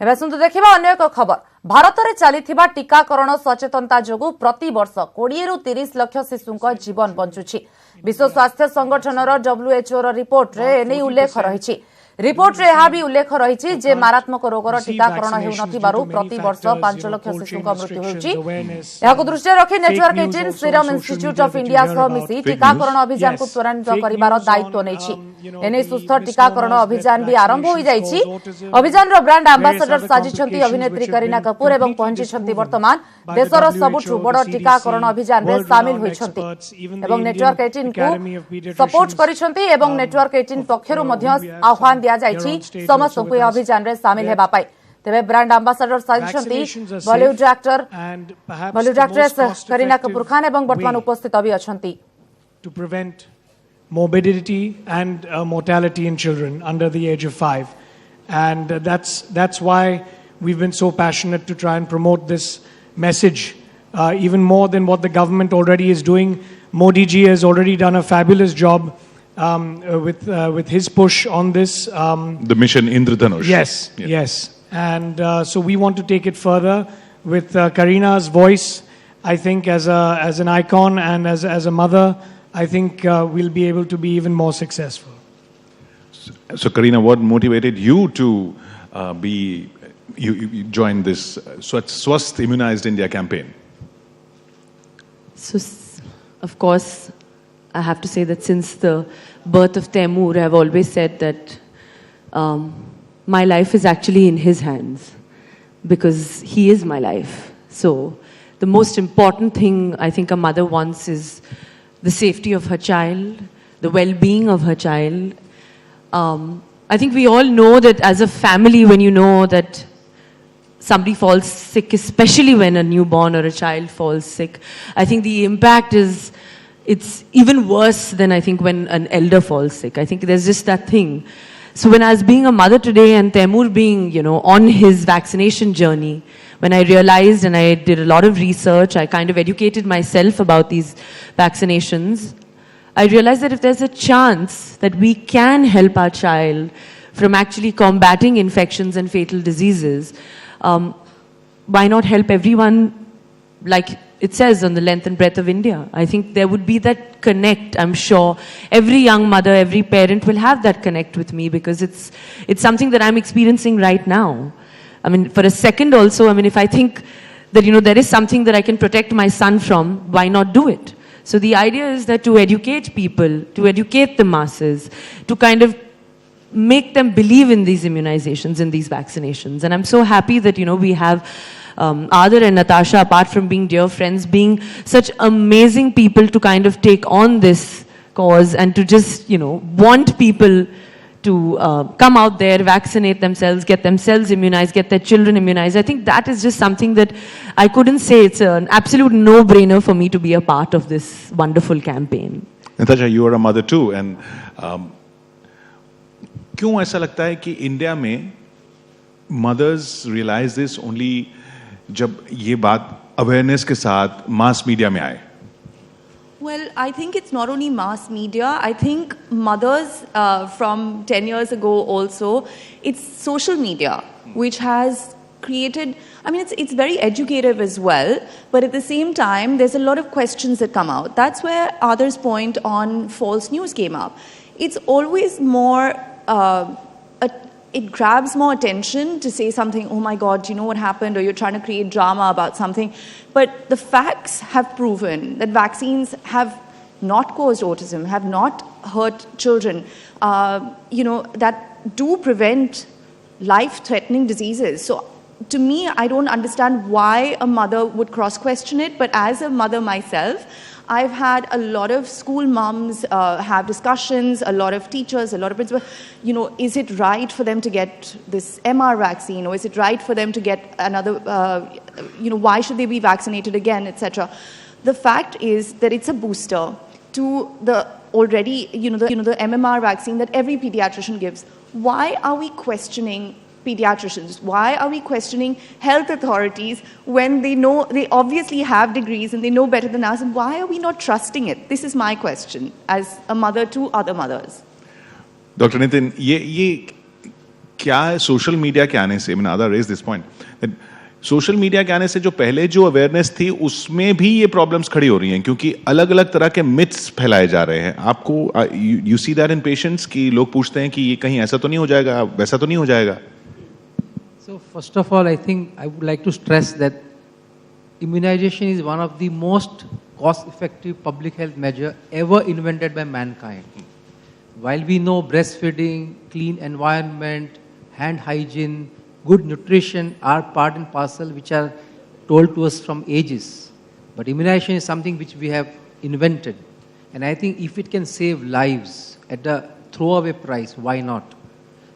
एवं सुनते देखा अन्य एक खबर भारत में चली टीकाकरण सचेतनता जोगु प्रति वर्ष 20 रु 30 लाख शिशु जीवन बंचुछि। विश्व स्वास्थ्य संगठन WHO रिपोर्ट रे एने उल्लेख रही। रिपोर्ट रे यह भी उल्लेख रही जे मारात्मक रोगर टीकाकरण हेउनथिबारु प्रति वर्ष 5 लाख शिशुक मृत्यु होउछि। याको दृष्टि रखी network 18 serum institute of India सह मिसी टीकाकरण अभियान को त्वरान्वित करिवार दायित्व नैछि। एने सुस्थ टीकाकरण अभियान भी आरंभ हो जाइछि। अभियान रो ब्रांड एम्बेसडर साजिछंती अभिनेत्री करीना कपूर एवं पहुंचिछंती वर्तमान देशर सबुठु बड़ टीकाकरण अभियान रे शामिल होइछंती एवं नेटवर्क 18 को सपोर्ट करिछंती एवं नेटवर्क 18 पक्षरु मध्य आह्वान दिया जाइछि समस्त को अभियान रे शामिल हेबा पाई। तेबे ब्रांड एम्बेसडर साजिछंती बॉलीवुड एक्ट्रेस करीना कपूर खान एवं वर्तमान उपस्थित भी अछंती। To prevent morbidity and mortality in children under the age of 5, and that's why we've been so passionate to try and promote this message even more than what the government already is doing. Modi ji has already done a fabulous job with his push on this. The mission Indradhanush. Yes. And so we want to take it further with Karina's voice. I think as an icon and as a mother, I think we'll be able to be even more successful. So Karina, what motivated you to you join this Swasth Immunized India campaign? So, of course, I have to say that since the birth of Taimur, I've always said that my life is actually in his hands because he is my life. So the most important thing I think a mother wants is the safety of her child, the well-being of her child. I think we all know that as a family, when you know that somebody falls sick, especially when a newborn or a child falls sick, I think the impact it's even worse than I think when an elder falls sick. I think there's just that thing. So when I was being a mother today and Taimur being, on his vaccination journey, when I realized and I did a lot of research, I kind of educated myself about these vaccinations, I realized that if there's a chance that we can help our child from actually combating infections and fatal diseases, why not help everyone like it says on the length and breadth of India? I think there would be that connect. I'm sure every young mother, every parent will have that connect with me because it's something that I'm experiencing right now. I mean, for a second also, if I think that, there is something that I can protect my son from, why not do it? So the idea is that to educate people, to educate the masses, to kind of make them believe in these immunizations, in these vaccinations. And I'm so happy that, we have Adar and Natasha, apart from being dear friends, being such amazing people to kind of take on this cause and to just, want people to come out there, vaccinate themselves, get themselves immunized, get their children immunized. I think that is just something that I couldn't say. It's an absolute no-brainer for me to be a part of this wonderful campaign. Natasha, you are a mother too, and क्यों ऐसा लगता है कि India में mothers realize this only जब ये बात awareness के साथ mass media में आए? Well, I think it's not only mass media. I think mothers from 10 years ago also, it's social media, which has created, it's very educative as well, but at the same time, there's a lot of questions that come out. That's where Adar's point on false news came up. It's always more, it grabs more attention to say something, oh my God, do you know what happened? Or you're trying to create drama about something. But the facts have proven that vaccines have not caused autism, have not hurt children, that do prevent life-threatening diseases. So to me, I don't understand why a mother would cross-question it, but as a mother myself, I've had a lot of school moms have discussions, a lot of teachers, a lot of principals, is it right for them to get this MR vaccine, or is it right for them to get another, why should they be vaccinated again, etc. The fact is that it's a booster to the already, the MMR vaccine that every pediatrician gives. Why are we questioning pediatricians? Why are we questioning health authorities when they know, they obviously have degrees and they know better than us, and why are we not trusting it? This is my question as a mother to other mothers. Dr. Nitin, ये क्या social media के आने से, आधा raise this point, social media के आने से जो पहले जो अवेयरनेस थी उसमें भी ये प्रॉब्लम्स खड़ी हो रही हैं, क्योंकि अलग अलग तरह के मिथ्स फैलाए जा रहे हैं. आपको you see that in patients कि लोग पूछते हैं कि ये कहीं ऐसा तो नहीं हो जाएगा, वैसा तो नहीं हो जाएगा? So first of all, I think I would like to stress that immunization is one of the most cost-effective public health measure ever invented by mankind. While we know breastfeeding, clean environment, hand hygiene, good nutrition are part and parcel which are told to us from ages. But immunization is something which we have invented. And I think if it can save lives at a throwaway price, why not?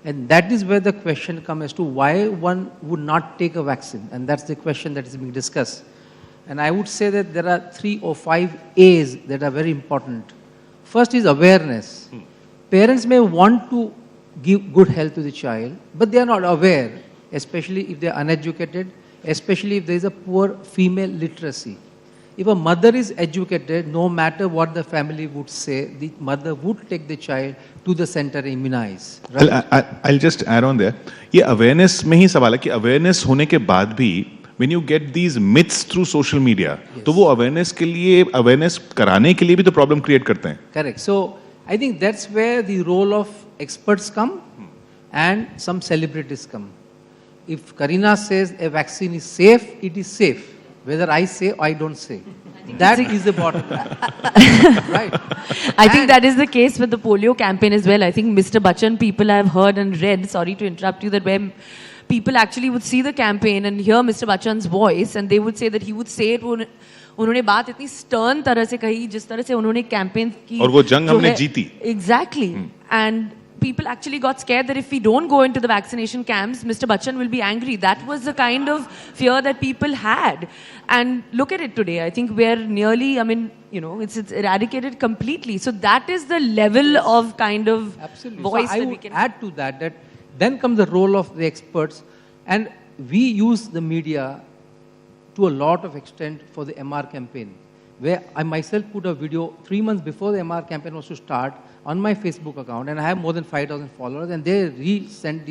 And that is where the question comes as to why one would not take a vaccine. And that's the question that is being discussed. And I would say that there are 3 or 5 A's that are very important. First is awareness. Parents may want to give good health to the child, but they are not aware, especially if they are uneducated, especially if there is a poor female literacy. If a mother is educated, no matter what the family would say, the mother would take the child to the center and immunize. Right? I'll just add on there. ये awareness में ही सवाल है कि awareness होने के बाद भी when you get these myths through social media, तो वो awareness के लिए, awareness कराने के लिए भी तो problem create करते हैं. Correct. So I think that's where the role of experts come and some celebrities come. If Karina says a vaccine is safe, it is safe. Whether I say or I don't say. That is the bottom line. Right. I think that is the case with the polio campaign as well. I think Mr. Bachchan, people have heard and read, sorry to interrupt you, that where people actually would see the campaign and hear Mr. Bachchan's voice and they would say that he would say it, उन्होंने बात इतनी stern तरह से कही जिस तरह से उन्होंने campaign की, और वो जंग हमने जीती. Exactly. And people actually got scared that if we don't go into the vaccination camps, Mr. Bachchan will be angry. That was the kind of fear that people had. And look at it today. I think we're nearly, it's eradicated completely. So that is the level of kind of Absolutely. voice So I that we would can add to that then comes the role of the experts. And we use the media to a lot of extent for the MR campaign, where I myself put a video 3 months before the MR campaign was to start on my Facebook account, and I have more than 5,000 followers, and they resent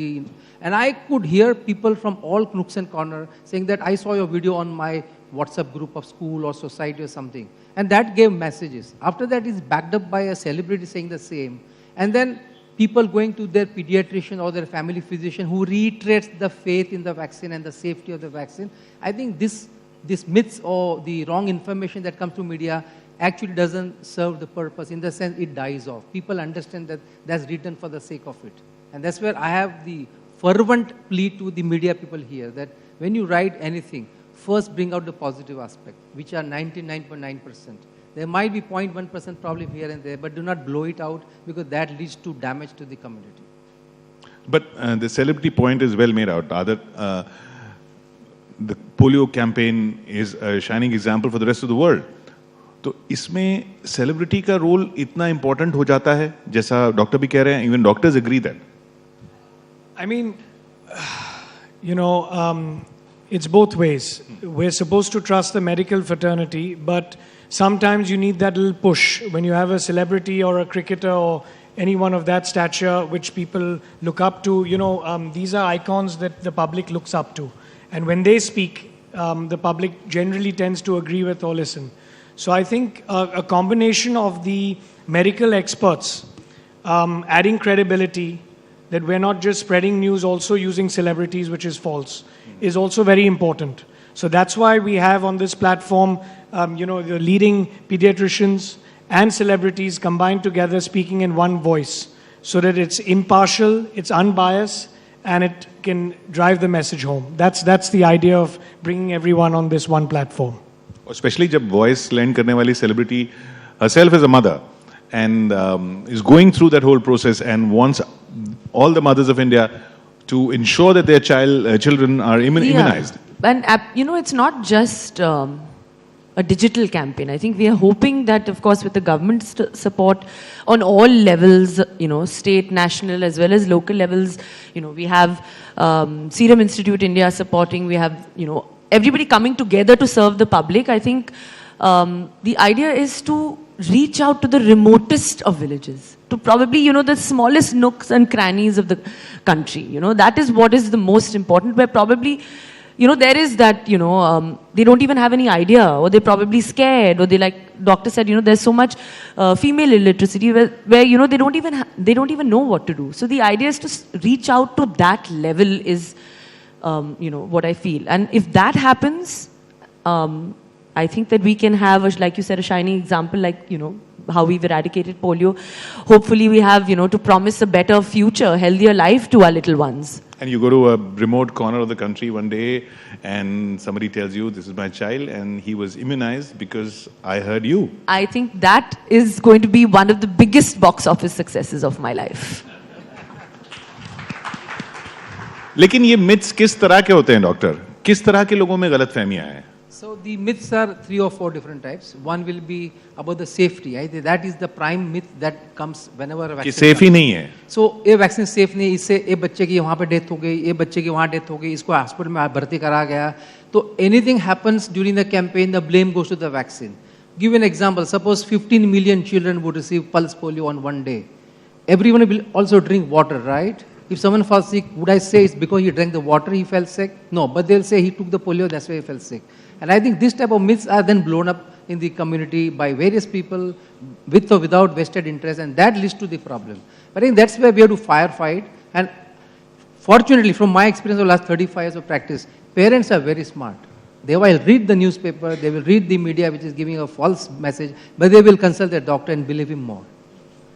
and I could hear people from all nooks and corners saying that I saw your video on my WhatsApp group of school or society or something, and that gave messages. After that is backed up by a celebrity saying the same, and then people going to their pediatrician or their family physician who reiterates the faith in the vaccine and the safety of the vaccine. I think this myths or the wrong information that comes to media actually doesn't serve the purpose. In the sense, it dies off. People understand that that's written for the sake of it. And that's where I have the fervent plea to the media people here, that when you write anything, first bring out the positive aspect, which are 99.9%. There might be 0.1% problem here and there, but do not blow it out, because that leads to damage to the community. But the celebrity point is well made out. The polio campaign is a shining example for the rest of the world. तो इसमें celebrity का role इतना important हो जाता है, जैसा doctor भी कह रहे हैं, even doctors agree that. I mean, it's both ways. We're supposed to trust the medical fraternity, but sometimes you need that little push when you have a celebrity or a cricketer or anyone of that stature which people look up to. These are icons that the public looks up to. And when they speak, the public generally tends to agree with or listen. So I think a combination of the medical experts adding credibility, that we're not just spreading news, also using celebrities, which is false, is also very important. So that's why we have on this platform, the leading pediatricians and celebrities combined together speaking in one voice, so that it's impartial, it's unbiased, and it can drive the message home. That's the idea of bringing everyone on this one platform. Especially जब voice lend करने वाली celebrity herself is a mother and is going through that whole process and wants all the mothers of India to ensure that their children are immunized. And it's not just a digital campaign. I think we are hoping that, of course, with the government support on all levels, state, national, as well as local levels, we have Serum Institute India supporting, we have, everybody coming together to serve the public. I think the idea is to reach out to the remotest of villages, to probably, the smallest nooks and crannies of the country. That is what is the most important, where probably, there is that, they don't even have any idea, or they're probably scared, or they, like doctor said, there's so much female illiteracy where they don't even know what to do. So the idea is to reach out to that level is, what I feel. And if that happens, I think that we can have, like you said, a shining example, like, how we've eradicated polio. Hopefully we have, to promise a better future, healthier life to our little ones. And you go to a remote corner of the country one day and somebody tells you, this is my child and he was immunized because I heard you. I think that is going to be one of the biggest box office successes of my life. लेकिन ये myths किस तरह के होते हैं doctor? किस तरह के लोगों में गलतफहमियां हैं? So the myths are 3 or 4 different types. One will be about the safety. That is the prime myth that comes whenever a vaccine. कि safe ही नहीं है. So ये vaccine safe नहीं, इससे ये बच्चे की वहाँ पे death हो गई, ये बच्चे की वहाँ death हो गई, इसको hospital में भर्ती करा गया. तो anything happens during the campaign, the blame goes to the vaccine. Give an example. Suppose 15 million children would receive pulse polio on one day. Everyone will also drink water, right? If someone falls sick, would I say it's because he drank the water he fell sick? No, but they'll say he took the polio, that's why he fell sick. And I think this type of myths are then blown up in the community by various people with or without vested interest, and that leads to the problem. But I think that's where we have to firefight. And fortunately, from my experience of the last 35 years of practice, parents are very smart. They will read the newspaper, they will read the media which is giving a false message, but they will consult their doctor and believe him more.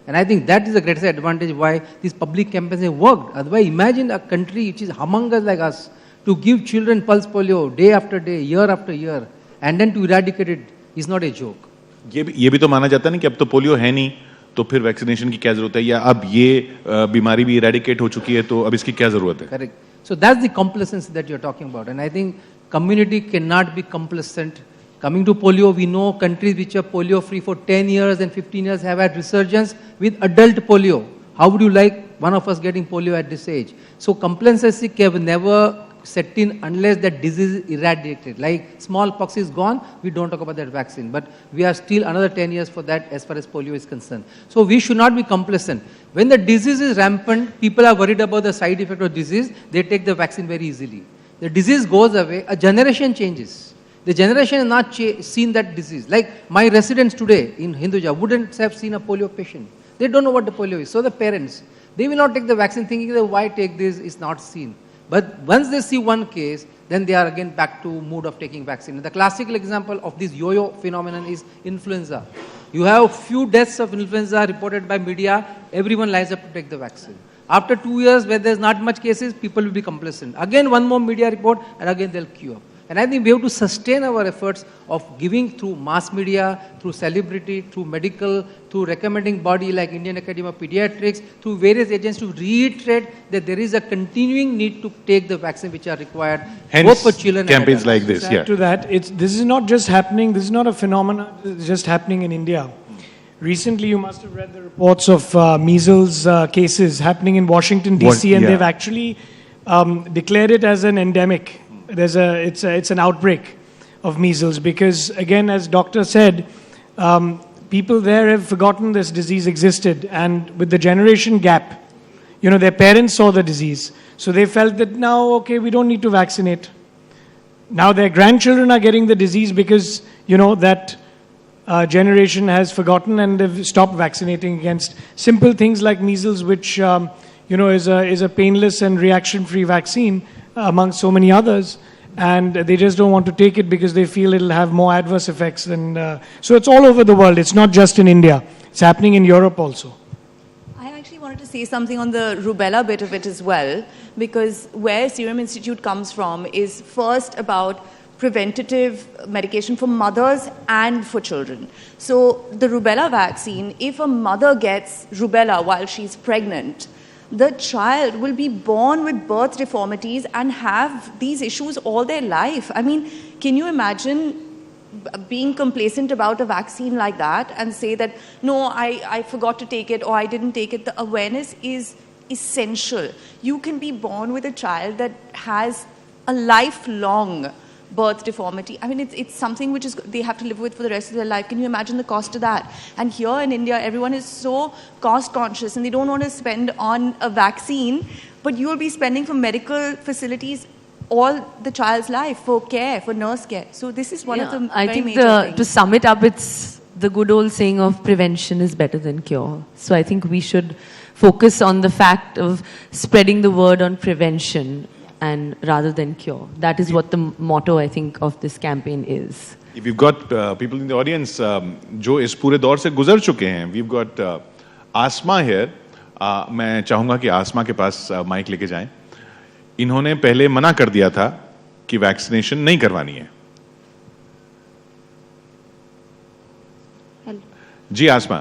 And I think that is the greatest advantage why these public campaigns have worked. Otherwise, imagine a country which is humongous like us, to give children pulse polio day after day, year after year, and then to eradicate it is not a joke. ये भी तो माना जाता है ना कि अब तो पोलियो है नहीं, तो फिर वैक्सीनेशन की क्या जरूरत है, या अब ये बीमारी भी इरेडिकेट हो चुकी है, तो अब इसकी क्या जरूरत है? Correct. So that's the complacency that you're talking about. And I think community cannot be complacent. Coming to polio, we know countries which are polio free for 10 years and 15 years have had resurgence with adult polio. How would you like one of us getting polio at this age? So complacency can never set in unless that disease is eradicated. Like smallpox is gone, we don't talk about that vaccine. But we are still another 10 years for that as far as polio is concerned. So we should not be complacent. When the disease is rampant, people are worried about the side effect of disease, they take the vaccine very easily. The disease goes away, a generation changes. The generation has not seen that disease. Like my residents today in Hinduja wouldn't have seen a polio patient. They don't know what the polio is. So the parents, they will not take the vaccine thinking that why take this, is not seen. But once they see one case, then they are again back to mood of taking vaccine. The classical example of this yo-yo phenomenon is influenza. You have few deaths of influenza reported by media, everyone lines up to take the vaccine. After 2 years where there's not much cases, people will be complacent. Again one more media report and again they'll queue up. And I think we have to sustain our efforts of giving through mass media, through celebrity, through medical, through recommending body like Indian Academy of Pediatrics, through various agents to reiterate that there is a continuing need to take the vaccine which are required, Hence, both for children campaigns and adults. like this. To Yeah. add to that, this is not just happening, this is not a phenomenon that's just happening in India. Recently, you must have read the reports of measles cases happening in Washington, D.C., and yeah. they've actually declared it as an endemic. It's an outbreak of measles because, again, as doctor said, people there have forgotten this disease existed, and with the generation gap, their parents saw the disease, so they felt that now, okay, we don't need to vaccinate. Now their grandchildren are getting the disease because that generation has forgotten and they've stopped vaccinating against simple things like measles, which is a painless and reaction-free vaccine among so many others, and they just don't want to take it because they feel it'll have more adverse effects. So it's all over the world. It's not just in India. It's happening in Europe also. I actually wanted to say something on the rubella bit of it as well, because where Serum Institute comes from is first about preventative medication for mothers and for children. So the rubella vaccine, if a mother gets rubella while she's pregnant, the child will be born with birth deformities and have these issues all their life. I mean, can you imagine being complacent about a vaccine like that and say that, no, I forgot to take it or I didn't take it? The awareness is essential. You can be born with a child that has a lifelong birth deformity. I mean, it's something which is they have to live with for the rest of their life. Can you imagine the cost of that? And here in India, everyone is so cost conscious and they don't want to spend on a vaccine, but you will be spending for medical facilities all the child's life, for care, for nurse care. So this is one of the I very think major things. to sum it up, it's the good old saying of prevention is better than cure. So I think we should focus on the fact of spreading the word on prevention and rather than cure. That is what the motto, I think, of this campaign is. If you've got people in the audience जो इस पूरे दौर से गुजर चुके हैं, we've got Asma here. मैं चाहूंगा कि आसमा के पास माइक लेके जाएं. इन्होंने पहले मना कर दिया था कि वैक्सीनेशन नहीं करवानी है. जी आसमा,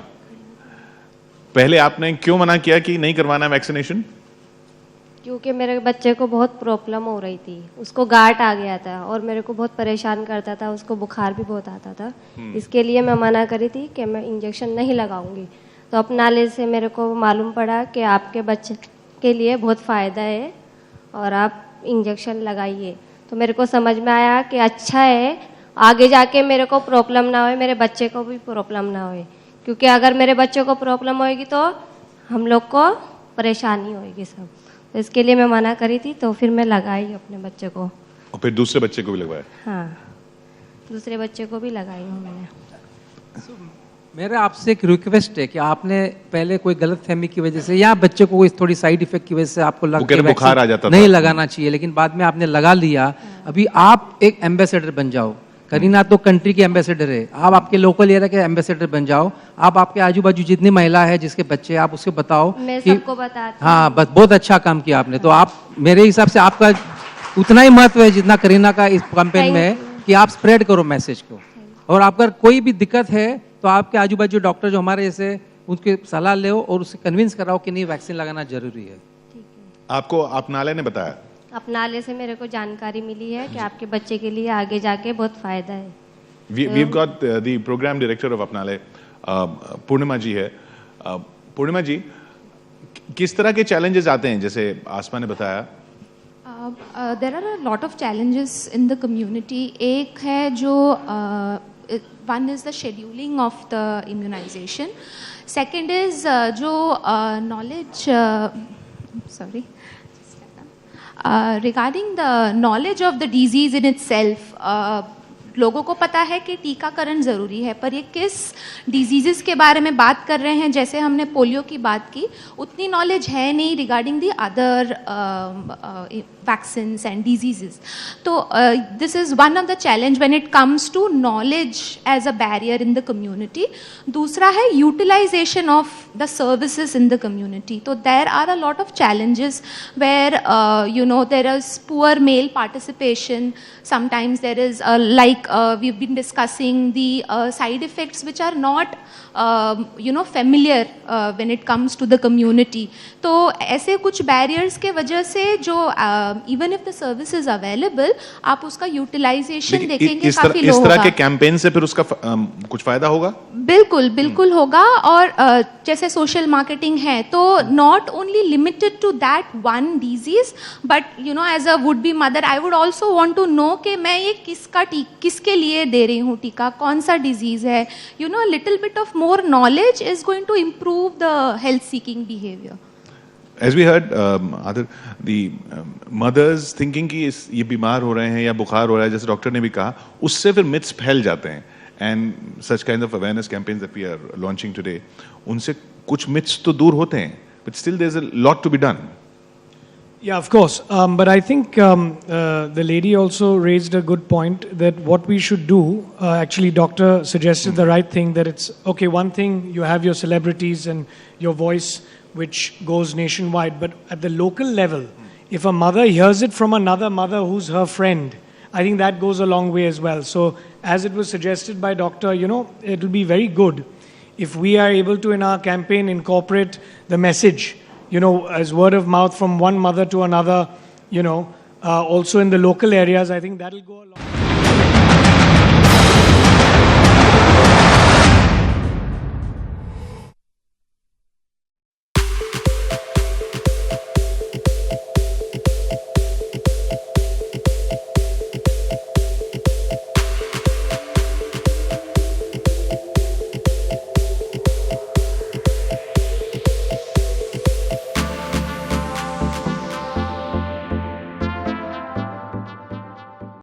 पहले आपने क्यों मना किया कि नहीं करवाना वैक्सीनेशन? क्योंकि मेरे बच्चे को बहुत प्रॉब्लम हो रही थी, उसको गांठ आ गया था और मेरे को बहुत परेशान करता था, उसको बुखार भी बहुत आता था. इसके लिए मैं मना करी थी कि मैं इंजेक्शन नहीं लगाऊंगी. तो अपनाले से मेरे को मालूम पड़ा कि आपके बच्चे के लिए बहुत फ़ायदा है और आप इंजेक्शन लगाइए. तो मेरे को समझ में आया कि अच्छा है, आगे जाके मेरे को प्रॉब्लम ना हो, मेरे बच्चे को भी प्रॉब्लम ना हो, क्योंकि अगर मेरे बच्चे को प्रॉब्लम होएगी तो हम लोग को परेशानी होएगी सब. तो इसके लिए मैं मना करी थी, तो फिर मैं लगाई अपने बच्चे को. और फिर दूसरे बच्चे को भी लगवाया? हाँ, दूसरे बच्चे को भी लगाई हूँ मैंने. मेरा आपसे एक रिक्वेस्ट है कि आपने पहले कोई गलत फहमी की वजह से या बच्चे को कोई थोड़ी साइड इफेक्ट की वजह से आपको बुखार आ जाता था, नहीं लगाना चाहिए, लेकिन बाद में आपने लगा लिया. अभी आप एक एम्बेसडर बन जाओ. करीना तो कंट्री की एम्बेसडर है, आप आपके लोकल एरिया के एम्बेसडर बन जाओ. आप आपके आजू बाजू जितनी महिला है जिसके बच्चे, आप उसको बताओ. मैं सबको बताती हूँ. हाँ, बस बहुत अच्छा काम किया आपने. तो आप, मेरे हिसाब से आपका उतना ही महत्व है जितना करीना का इस कैंपेन में है, कि आप स्प्रेड करो मैसेज को. और आपका कोई भी दिक्कत है तो आपके आजू बाजू डॉक्टर जो हमारे जैसे, उनके सलाह लो और उससे कन्विंस कराओ कि नहीं, वैक्सीन लगाना जरूरी है. आपको अपनाले ने बताया? अपनाले से मेरे को जानकारी मिली है कि आपके बच्चे के लिए आगे जाके बहुत फायदा है. We've got the program director of अपनाले, पूर्णिमा जी है. पूर्णिमा जी, किस तरह के चैलेंजेस आते हैं, जैसे आसमा ने बताया? There are a lot of challenges in the community. एक है जो one is the scheduling of the immunization. Second is जो knowledge, sorry, regarding the knowledge of the disease in itself. लोगों को पता है कि टीकाकरण ज़रूरी है, पर ये किस डिजीज़ के बारे में बात कर रहे हैं, जैसे हमने पोलियो की बात की, उतनी नॉलेज है नहीं regarding the other vaccines and disease. तो this is one of the challenge when it comes to knowledge as a barrier in the community. दूसरा है utilisation of the services in the community. तो there are a lot of challenges where you know there is poor male participation. Sometimes there is like we've been discussing the side effects which are not familiar when it comes to the community. तो ऐसे कुछ barriers के वजह से जो even if the service is available, आप उसका utilization देखेंगे काफी लो होगा. इस तरह के कैंपेन से फिर उसका कुछ फायदा होगा? बिल्कुल बिल्कुल होगा. और जैसे सोशल मार्केटिंग है तो not only limited to that one disease, but you know as a would be mother I would also want to know कि मैं ये किसके लिए दे रही हूँ टीका, कौन सा डिजीज है. You know little bit of more knowledge is going to improve the health seeking behaviour. As we heard, Adar, the mothers thinking कि ये बीमार हो रहे हैं या बुखार हो रहा है, जैसे डॉक्टर ने भी कहा, उससे फिर myths फैल जाते हैं. And such kind of awareness campaigns that we are launching today, उनसे कुछ myths तो दूर होते हैं, but still there's a lot to be done. Yeah, of course. But I think the lady also raised a good point that what we should do, actually doctor suggested the right thing, that it's, okay, one thing, you have your celebrities and your voice which goes nationwide, but at the local level, if a mother hears it from another mother who's her friend, I think that goes a long way as well. So as it was suggested by doctor, you know, it will be very good if we are able to in our campaign incorporate the message, you know, as word of mouth from one mother to another, you know, also in the local areas. I think that will go a long way.